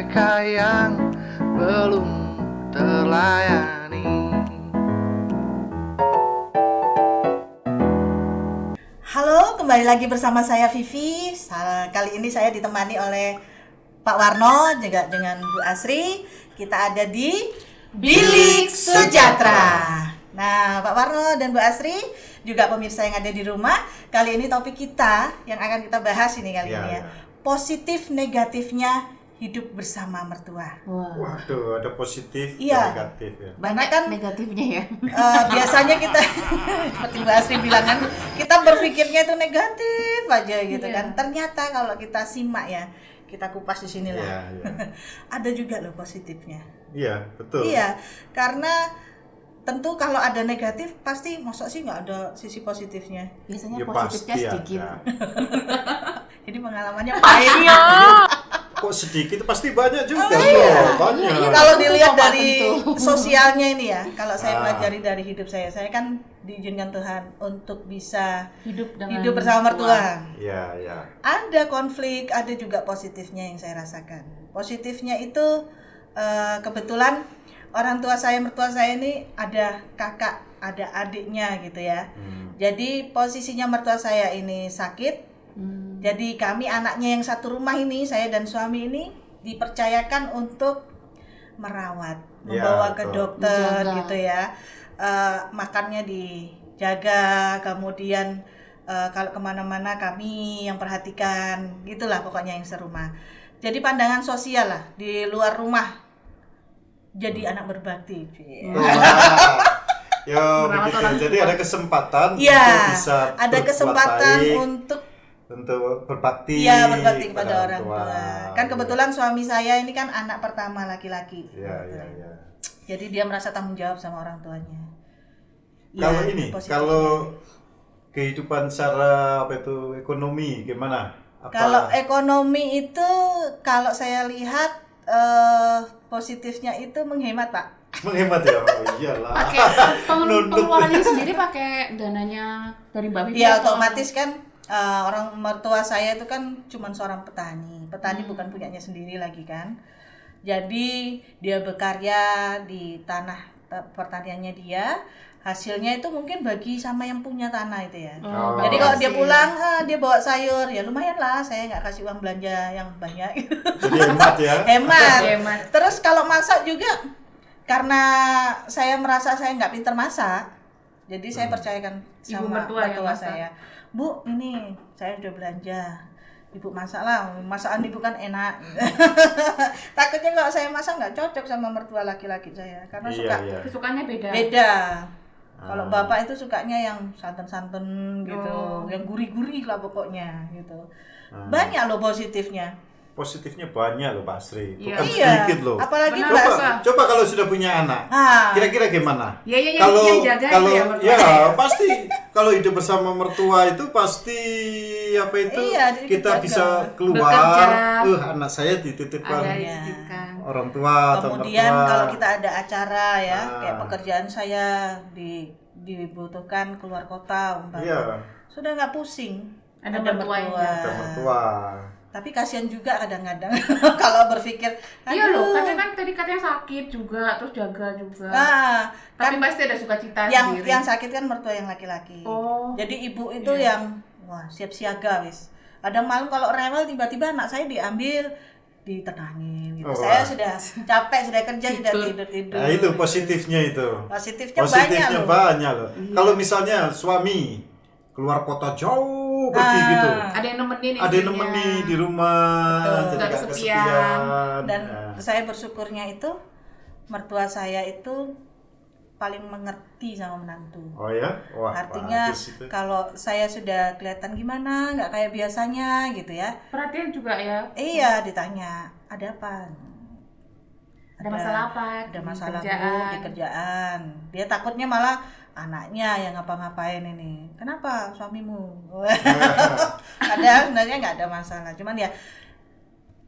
mereka yang belum terlayani. Halo, kembali lagi bersama saya Vivi. Kali ini saya ditemani oleh Pak Warno juga dengan Bu Asri. Kita ada di Bilik Sejahtera. Nah, Pak Warno dan Bu Asri, juga pemirsa yang ada di rumah, kali ini topik kita yang akan kita bahas ini kali ini ya. Positif negatifnya hidup bersama mertua. Waduh, ada positif Iya. dan negatif ya. Banyak kan negatifnya ya. Biasanya kita seperti Mbak Asri bilang kan, kita berpikirnya itu negatif aja gitu kan. Ternyata kalau kita simak ya, kita kupas di sini lah. Iya. Ada juga loh positifnya. Iya, betul. Iya, karena tentu kalau ada negatif pasti masa sih nggak ada sisi positifnya. Biasanya Ya, positifnya pasti sedikit. ada. Jadi pengalamannya pahit. Kok sedikit pasti banyak juga. Iya. Banyak. Kalau dilihat Tentu, dari tentu. sosialnya ini ya, kalau saya pelajari dari hidup saya kan diizinkan Tuhan untuk bisa hidup bersama mertua. Iya, iya. Ada konflik, ada juga positifnya yang saya rasakan. Positifnya itu kebetulan orang tua saya, mertua saya ini ada kakak, ada adiknya gitu ya. Jadi posisinya mertua saya ini sakit. Jadi kami anaknya yang satu rumah ini, saya dan suami ini dipercayakan untuk merawat, membawa ke dokter Dijaga. gitu ya. Makannya dijaga, kemudian kalau kemana-mana kami yang perhatikan, gitulah pokoknya yang serumah. Jadi pandangan sosial lah di luar rumah. Jadi anak berbakti. Ya, Merawat begitu. orang Jadi tua. ada kesempatan Iya, untuk bisa ada berbuat kesempatan baik, untuk berbakti. berbakti kepada orang tua. Kan kebetulan suami saya ini kan anak pertama laki-laki. Iya. Jadi dia merasa tanggung jawab sama orang tuanya. Kalau Ya, ini, positifnya. kalau kehidupan secara ekonomi gimana? Kalau ekonomi itu kalau saya lihat positifnya itu menghemat, Pak. Menghemat ya? Oh, iyalah. Pakai pengeluarannya sendiri pakai dananya dari Mbak Vivi. Ya atau- otomatis kan orang mertua saya itu kan cuma seorang petani. Petani bukan punyanya sendiri lagi kan. Jadi dia bekerja di tanah pertaniannya dia. Hasilnya itu mungkin bagi sama yang punya tanah itu ya. Oh, Jadi kalau dia kasih. pulang dia bawa sayur, ya lumayan lah. Saya nggak kasih uang belanja yang banyak. Jadi hemat ya? Hemat. Terus kalau masak juga karena saya merasa saya nggak pinter masak, jadi saya percayakan Ibu sama mertua yang masak. saya. Bu, ini saya udah belanja. Ibu masak lah, masakan ibu kan enak. Takutnya kalau saya masak nggak cocok sama mertua laki-laki saya, karena Iya. Kesukaannya beda. beda. Kalau bapak itu sukanya yang santan-santan gitu, Oh. yang gurih-gurih lah pokoknya gitu. Banyak loh positifnya. Positifnya banyak loh Pak Sri, Iya. bukan Iya, sedikit loh. apalagi Benar. Mbak. Coba kalau sudah punya anak, kira-kira gimana? Iya, Kalau yang jaga kalau itu ya mertua. ya pasti kalau hidup bersama mertua itu pasti apa itu Iya, jadi kita dijaga. bisa keluar. Bekerja. Anak saya dititipkan Ada Iya. dititipkan. orang tua atau Kemudian mertua. kalau kita ada acara ya, Ah. kayak pekerjaan saya dibutuhkan keluar kota umpamanya. Iya, Sudah nggak pusing. Ada mertua yang ada jaga. mertua. Tapi kasihan juga kadang-kadang kalau berpikir, Iya loh, aduh. kadang kan tadi katanya sakit juga, terus jaga juga. Nah, Tapi kan pasti ada sukacita yang sendiri. sakit kan mertua yang laki-laki. Oh. Jadi ibu itu yang wah siap siaga wis. Kadang malam kalau rewel tiba-tiba anak saya diambil ditenangin gitu. Oh, Saya wah. sudah capek, sudah kerja, sudah tidur. Nah, itu positifnya itu. Positifnya Positifnya banyak loh. banyak loh. Kalau misalnya suami keluar kota jauh pergi gitu. Ada yang nemenin Ada yang nemeni di rumah, Betul. jadi Nggak nggak kesepian. kesepian. Dan Nah. saya bersyukurnya itu mertua saya itu paling mengerti sama menantu. Oh ya, wah. Artinya bagus itu. kalau saya sudah kelihatan gimana, nggak kayak biasanya gitu ya. Perhatian juga ya. Iya, ditanya ada apa? Ada masalah apa? Ada Di masalah Bu, kerjaan. di kerjaan. Dia takutnya malah anaknya yang ngapa-ngapain ini. Kenapa suamimu? Ada sebenarnya nggak ada masalah. Cuman ya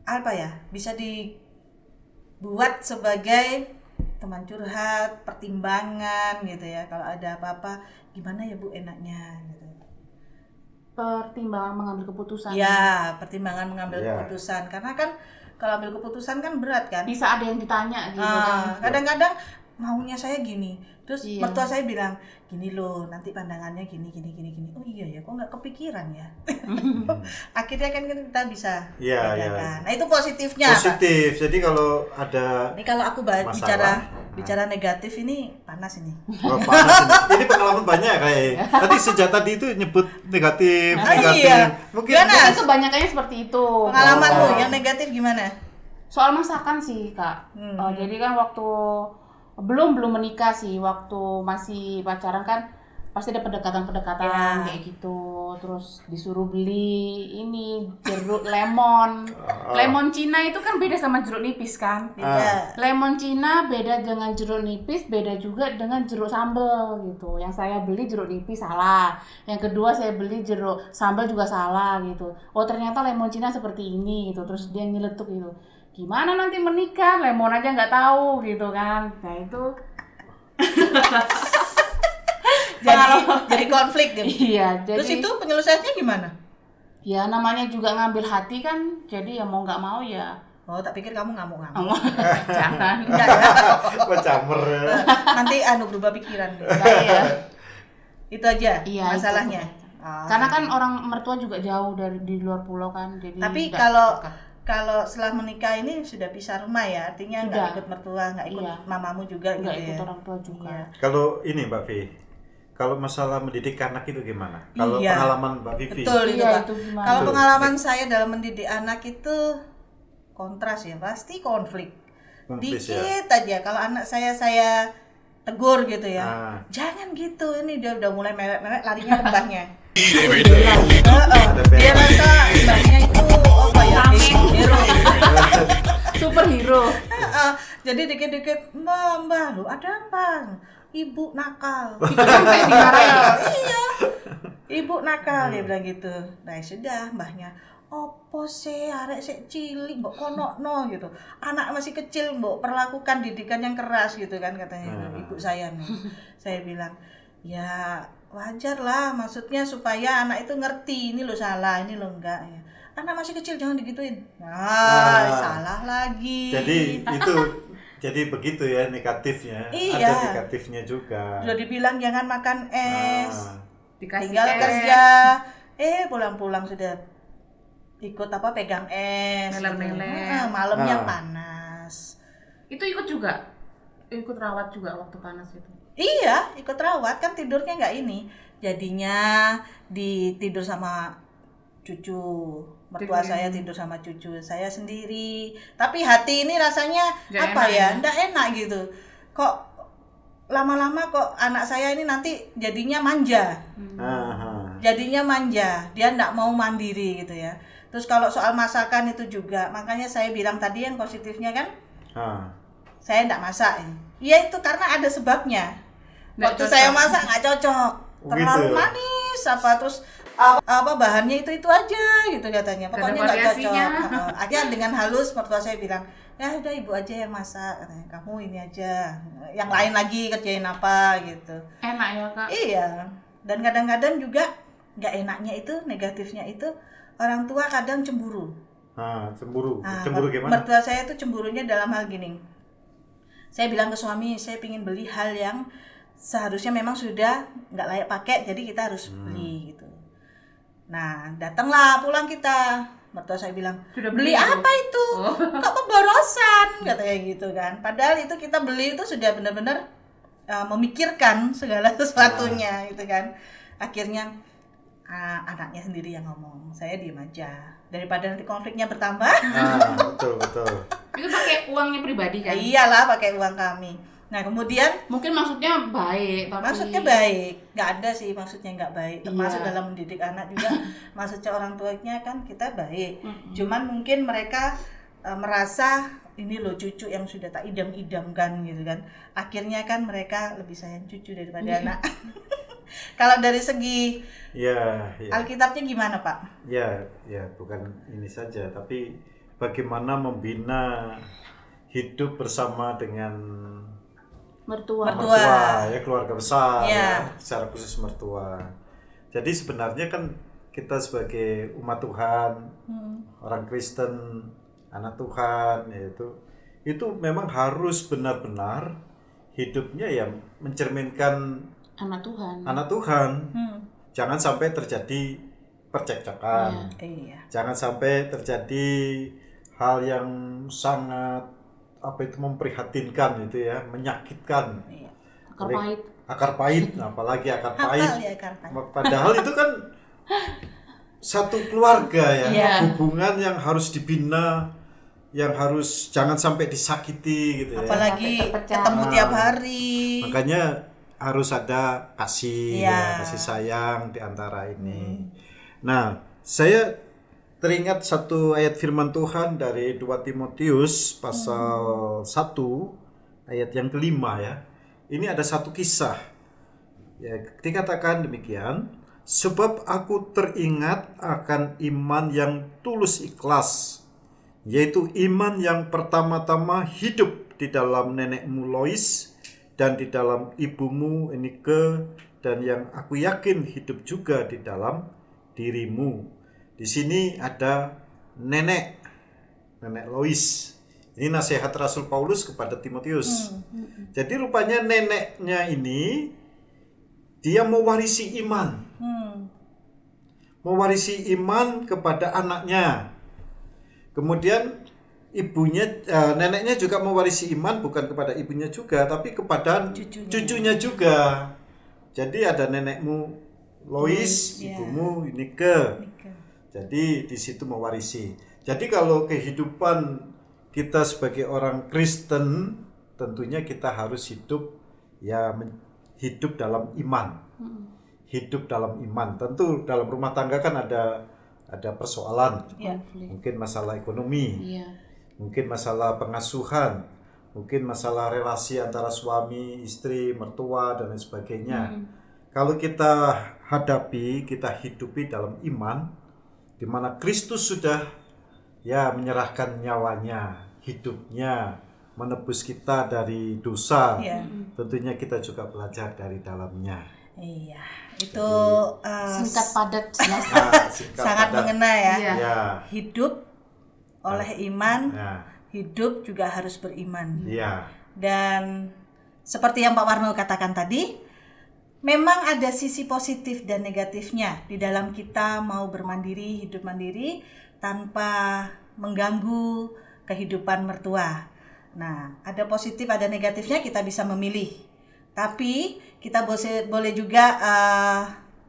apa ya? Bisa dibuat sebagai teman curhat, pertimbangan gitu ya. Kalau ada apa-apa, gimana ya Bu enaknya gitu. Pertimbangan mengambil keputusan. Ya, pertimbangan mengambil Ya. keputusan karena kan kalau ambil keputusan kan berat kan. Bisa ada yang ditanya gitu kan. Kadang-kadang maunya saya gini, terus Iya. mertua saya bilang gini loh, nanti pandangannya gini. Oh iya ya, kok nggak kepikiran ya. Akhirnya kan kita bisa Iya, bedakan. Nah itu positifnya. Pak. Positif. Jadi kalau ada Ini kalau aku masalah, bicara negatif ini panas ini. panas ini. Ini pengalaman banyak kayak. Tadi sejak tadi itu nyebut negatif. Iya. Mungkin Gimana? Mungkin kebanyakannya seperti itu. Pengalamanmu yang negatif gimana? Soal masakan sih Kak. Jadi kan waktu belum menikah sih, waktu masih pacaran kan pasti ada pendekatan-pendekatan Ya. kayak gitu. Terus disuruh beli ini jeruk lemon. Lemon Cina itu kan beda sama jeruk nipis kan? Beda. Lemon Cina beda dengan jeruk nipis, beda juga dengan jeruk sambal gitu. Yang saya beli jeruk nipis salah. Yang kedua saya beli jeruk sambal juga salah gitu. Oh ternyata lemon Cina seperti ini gitu. Terus dia nyeletuk gitu. Gimana nanti menikah, lemon aja nggak tahu gitu kan. Nah itu jadi konflik dia. iya, jadi Terus itu penyelesaiannya gimana? ya namanya juga ngambil hati kan. Jadi ya mau nggak mau ya. Oh, tak pikir kamu ngamuk-ngamuk. Jangan. Enggak ya. Camer. Nanti berubah pikiran deh. Nah, iya. Itu aja Iya, masalahnya. itu. Oh. Karena kan orang mertua juga jauh dari di luar pulau kan. Jadi Tapi nggak dekat. kalau setelah menikah ini sudah pisah rumah ya, artinya nggak Sudah. ikut mertua, nggak ikut Iya. mamamu juga nggak gitu ikut ya. orang tua juga. Iya. Kalau ini Mbak Vi, kalau masalah mendidik anak itu gimana? Kalau Iya. pengalaman Mbak Vivi? Betul itu Iya, Pak. itu gimana? Kalau Betul. pengalaman saya dalam mendidik anak itu kontras ya, pasti konflik. Konflik, Dikit aja kalau anak saya tegur gitu ya. Ah. Jangan gitu, ini dia udah mulai mewek-mewek larinya ke mbahnya. Ada Dia beda. rasa mbahnya itu apa ya? Hero. Superhero. Jadi dikit-dikit, mbah, lu ada apa? Ibu nakal. Itu sampai dimarahin. Iya. Ibu nakal dia bilang gitu. Nah, sudah mbahnya. Opo sih arek sik cilik mbok konokno gitu. Anak masih kecil mbok perlakukan didikan yang keras gitu kan katanya ibu saya nih. Saya bilang, "Ya, wajar lah, maksudnya supaya anak itu ngerti ini lo salah, ini lo enggak ya. Anak masih kecil jangan digituin." Nah, salah lagi. Jadi begitu ya negatifnya. Iya. Ada negatifnya juga. Sudah dibilang jangan makan es. Dikasih Tinggal es. kerja. Pulang-pulang sudah ikut pegang es. Meler-meler. Malamnya Ah. panas. Itu ikut juga. Ikut rawat juga waktu panas itu. Iya, ikut rawat kan tidurnya nggak ini. Jadinya tidur sama cucu. Mertua saya tidur sama cucu saya sendiri. Tapi hati ini rasanya Nggak apa enak ya? ya? Nggak enak gitu. Kok lama-lama kok anak saya ini nanti jadinya manja. Aha. Jadinya manja, dia nggak mau mandiri gitu ya. Terus kalau soal masakan itu juga, makanya saya bilang tadi yang positifnya kan, Ah. saya nggak masak. Iya itu karena ada sebabnya. Nggak Waktu cocok. saya masak nggak cocok, Oh, terlalu gitu ya? manis terus apa bahannya itu aja gitu katanya. Nggak ada Pokoknya nggak cocok. variasinya. Akhirnya dengan halus mertua saya bilang, ya udah ibu aja yang masak, katanya. Kamu ini aja, yang lain lagi kerjain apa gitu. Enak ya Kak. Iya, dan kadang-kadang juga nggak enaknya itu, negatifnya itu orang tua kadang cemburu. Cemburu. Nah, Cemburu gimana? mertua saya itu cemburunya dalam hal gini. Saya bilang ke suami, saya ingin beli hal yang seharusnya memang sudah nggak layak pakai, jadi kita harus beli gitu. Nah, datanglah pulang kita. Mertua saya bilang, Sudah beli beli apa itu? Oh. Kok pemborosan? Katanya gitu kan. Padahal itu kita beli itu sudah benar-benar memikirkan segala sesuatunya gitu kan. Akhirnya anaknya sendiri yang ngomong, saya diem aja daripada nanti konfliknya bertambah. Betul. Itu pakai uangnya pribadi kan? Iyalah pakai uang kami. Nah kemudian Mungkin maksudnya baik, tapi maksudnya baik, nggak ada sih maksudnya nggak baik, termasuk Iya. dalam mendidik anak juga. Maksudnya orang tuanya kan kita baik, cuman mungkin mereka merasa ini loh cucu yang sudah tak idam-idamkan gitu kan, akhirnya kan mereka lebih sayang cucu daripada anak. Kalau dari segi Ya. Alkitabnya gimana Pak? Ya, bukan ini saja, tapi bagaimana membina hidup bersama dengan mertua. Mertua. ya, keluarga besar, Ya. secara khusus mertua. Jadi sebenarnya kan kita sebagai umat Tuhan, orang Kristen, anak Tuhan, itu memang harus benar-benar hidupnya ya mencerminkan Anak Tuhan. anak Tuhan. Hmm. Jangan sampai terjadi percekcokan. Iya. Jangan sampai terjadi hal yang sangat memprihatinkan itu ya, menyakitkan. Iya. Akar pahit. Akar pahit, apalagi akar pahit. Hafal ya Karpan. Padahal itu kan satu keluarga ya, Iya. hubungan yang harus dibina, yang harus jangan sampai disakiti gitu ya. Apalagi Sampai terpecah. ketemu tiap hari. Makanya harus ada kasih, Iya. ya, kasih sayang di antara ini. Nah, saya teringat satu ayat firman Tuhan dari 2 Timotius pasal 1 ayat yang kelima ya. Ini ada satu kisah. Ya, dikatakan demikian, sebab aku teringat akan iman yang tulus ikhlas, yaitu iman yang pertama-tama hidup di dalam nenekmu Lois dan di dalam ibumu Enike, dan yang aku yakin hidup juga di dalam dirimu. Di sini ada nenek Lois. Ini nasihat Rasul Paulus kepada Timotius. Jadi rupanya neneknya ini dia mewarisi iman. Mewarisi iman kepada anaknya. Kemudian neneknya juga mewarisi iman bukan kepada ibunya juga, tapi kepada cucunya juga. Jadi ada nenekmu Lois, ibumu Nike. Jadi di situ mewarisi. Jadi kalau kehidupan kita sebagai orang Kristen, tentunya kita harus hidup hidup dalam iman. Hidup dalam iman. Tentu dalam rumah tangga kan ada persoalan. Mungkin masalah ekonomi. Mungkin masalah pengasuhan, mungkin masalah relasi antara suami, istri, mertua dan lain sebagainya. Kalau kita hidupi dalam iman, di mana Kristus sudah menyerahkan nyawanya, hidupnya, menebus kita dari dosa. Tentunya kita juga belajar dari dalamnya. Iya, itu Singkat padat, jelas. sangat mengena ya. Iya. Hidup oleh iman, hidup juga harus beriman. Dan seperti yang Pak Warno katakan tadi, memang ada sisi positif dan negatifnya di dalam kita mau bermandiri, hidup mandiri tanpa mengganggu kehidupan mertua. Nah, ada positif, ada negatifnya, kita bisa memilih. Tapi kita boleh juga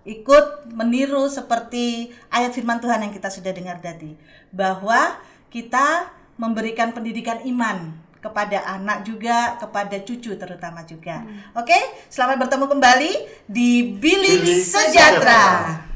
ikut meniru seperti ayat firman Tuhan yang kita sudah dengar tadi, bahwa kita memberikan pendidikan iman kepada anak juga, kepada cucu terutama juga. Oke, selamat bertemu kembali di Bilik Sejahtera.